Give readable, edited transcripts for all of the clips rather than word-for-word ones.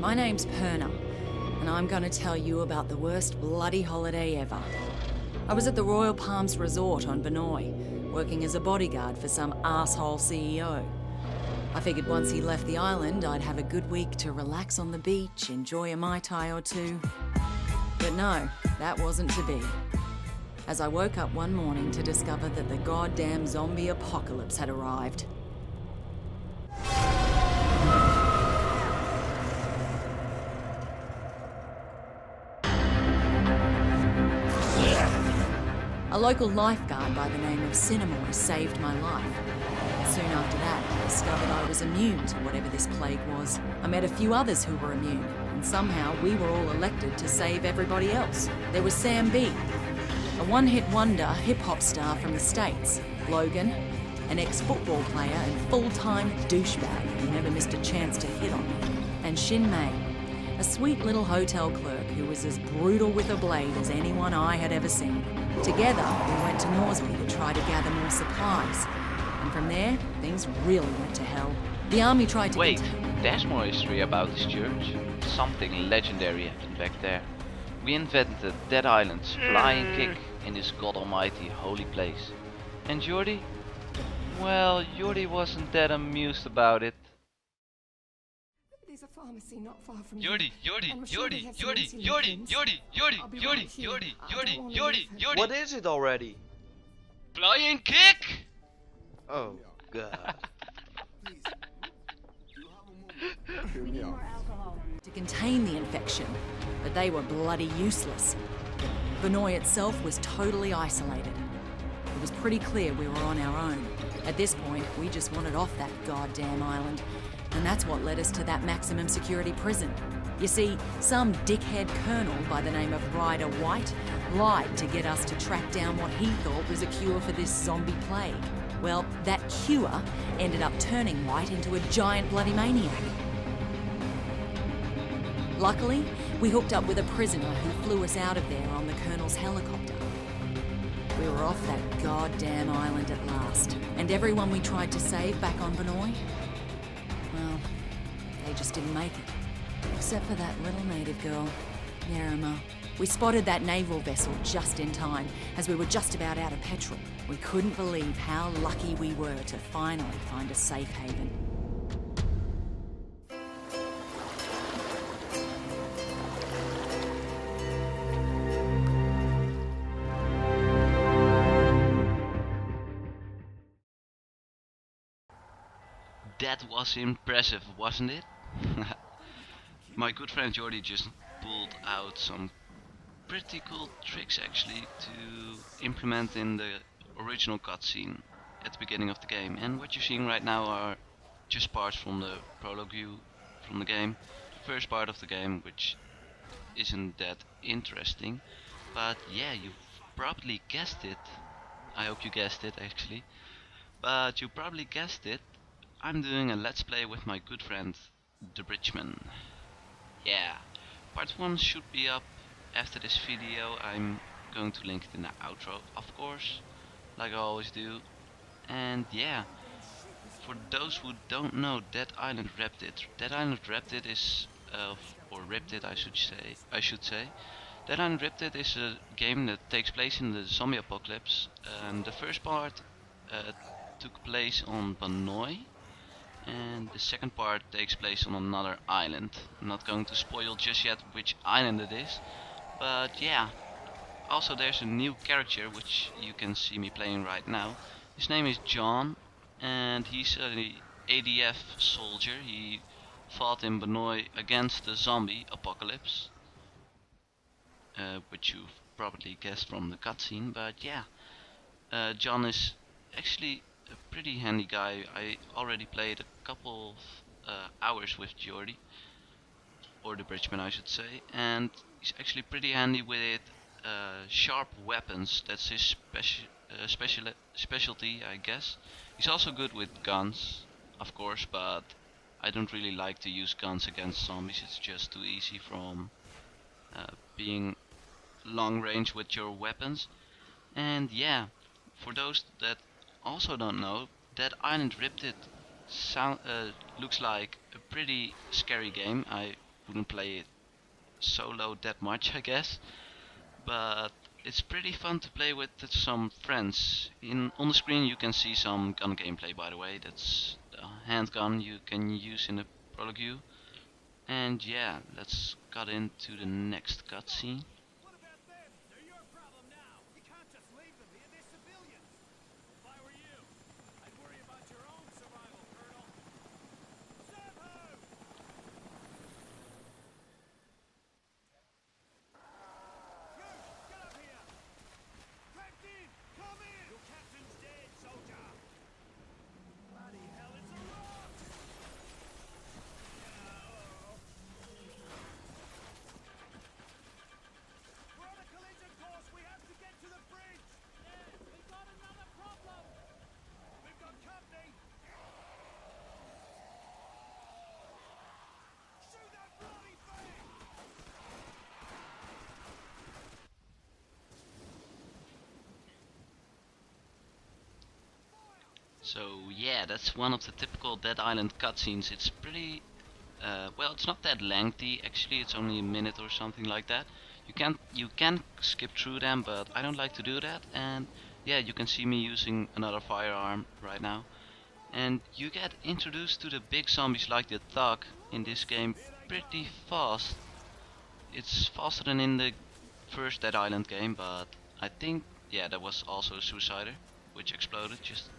My name's Perna, and I'm gonna tell you about the worst bloody holiday ever. I was at the Royal Palms Resort on Vinoy, working as a bodyguard for some asshole CEO. I figured once he left the island, I'd have a good week to relax on the beach, enjoy a Mai Tai or two. But no, that wasn't to be. As I woke up one morning to discover that the goddamn zombie apocalypse had arrived. A local lifeguard by the name of Cinemoy saved my life. Soon after that, I discovered I was immune to whatever this plague was. I met a few others who were immune, and somehow we were all elected to save everybody else. There was Sam B, a one-hit wonder hip-hop star from the States. Logan, an ex-football player and full-time douchebag who never missed a chance to hit on me. And Shin Mei, a sweet little hotel clerk who was as brutal with a blade as anyone I had ever seen. Together, we went to Norsby to try to gather more supplies. And from there, things really went to hell. The army tried to... Wait, there's more history about this church. Something legendary happened back there. We invented Dead Island's flying kick in this god almighty holy place. And Jordi? Well, Jordi wasn't that amused about it. There's a pharmacy not far from Jordi. What is it already? Flying kick! Oh, God. to contain the infection, but they were bloody useless. Vinoy itself was totally isolated. It was pretty clear we were on our own. At this point, we just wanted off that goddamn island, and that's what led us to that maximum security prison. You see, some dickhead colonel by the name of Ryder White lied to get us to track down what he thought was a cure for this zombie plague. Well, that cure ended up turning White into a giant bloody maniac. Luckily, we hooked up with a prisoner who flew us out of there on the colonel's helicopter. We were off that goddamn island at last, and everyone we tried to save back on Vinoy, well, they just didn't make it. Except for that little native girl, Yarima. We spotted that naval vessel just in time, as we were just about out of petrol. We couldn't believe how lucky we were to finally find a safe haven. That was impressive, wasn't it? My good friend Jordi just pulled out some pretty cool tricks actually to implement in the original cutscene at the beginning of the game. And what you're seeing right now are just parts from the prologue view from the game. The first part of the game, which isn't that interesting. But yeah, you've probably guessed it. I hope you guessed it actually. But you probably guessed it. I'm doing a let's play with my good friend TheBridgeman. Yeah, part 1 should be up after this video. I'm going to link it in the outro, of course, like I always do. And yeah, for those who don't know Dead Island Riptide. Dead Island Riptide is, or Riptide I should say. Dead Island Riptide is a game that takes place in the zombie apocalypse. And the first part took place on Vinoy. And the second part takes place on another island. I'm not going to spoil just yet which island it is. But yeah. Also there's a new character which you can see me playing right now. His name is John. And he's an ADF soldier. He fought in Vinoy against the zombie apocalypse. Which you've probably guessed from the cutscene. But yeah. John is actually a pretty handy guy. I already played a couple of hours with Jordi, or TheBridgeman I should say, and he's actually pretty handy with sharp weapons. That's his specialty, I guess. He's also good with guns, of course, but I don't really like to use guns against zombies. It's just too easy from being long range with your weapons. And yeah, for those that also don't know, Dead Island Riptide looks like a pretty scary game. I wouldn't play it solo that much, I guess. But it's pretty fun to play with some friends. On the screen you can see some gun gameplay, by the way. That's the handgun you can use in the Prologue. And yeah, let's cut into the next cutscene. What about them? They're your problem now. You can't just leave them here. They're civilians. If I were you, I'd worry about your own survival, Colonel. Servo! You, get up here! Captain, come in! Your captain's dead, soldier! Bloody hell, it's a rock! We're on a collision course. We have to get to the bridge. Yes, we've got another problem. We've got company. Shoot that bloody thing! So yeah, that's one of the typical Dead Island cutscenes. It's pretty well, it's not that lengthy actually. It's only a minute or something like that. You can skip through them, but I don't like to do that. And yeah, you can see me using another firearm right now. And you get introduced to the big zombies like the Thug in this game pretty fast. It's faster than in the first Dead Island game, but I think yeah, there was also a suicider which exploded just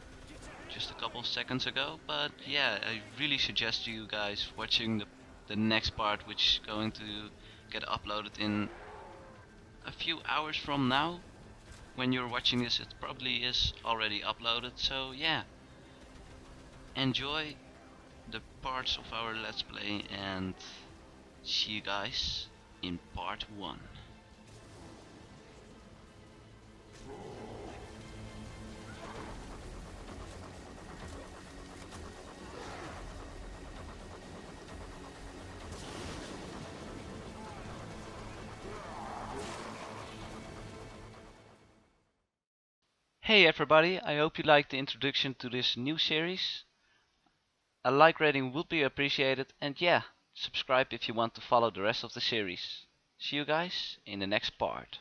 a couple seconds ago. But yeah, I really suggest you guys watching the next part, which is going to get uploaded in a few hours from now. When you're watching this, it probably is already uploaded. So yeah, enjoy the parts of our let's play and see you guys in part 1. Hey everybody, I hope you liked the introduction to this new series. A like rating would be appreciated, and yeah, subscribe if you want to follow the rest of the series. See you guys in the next part.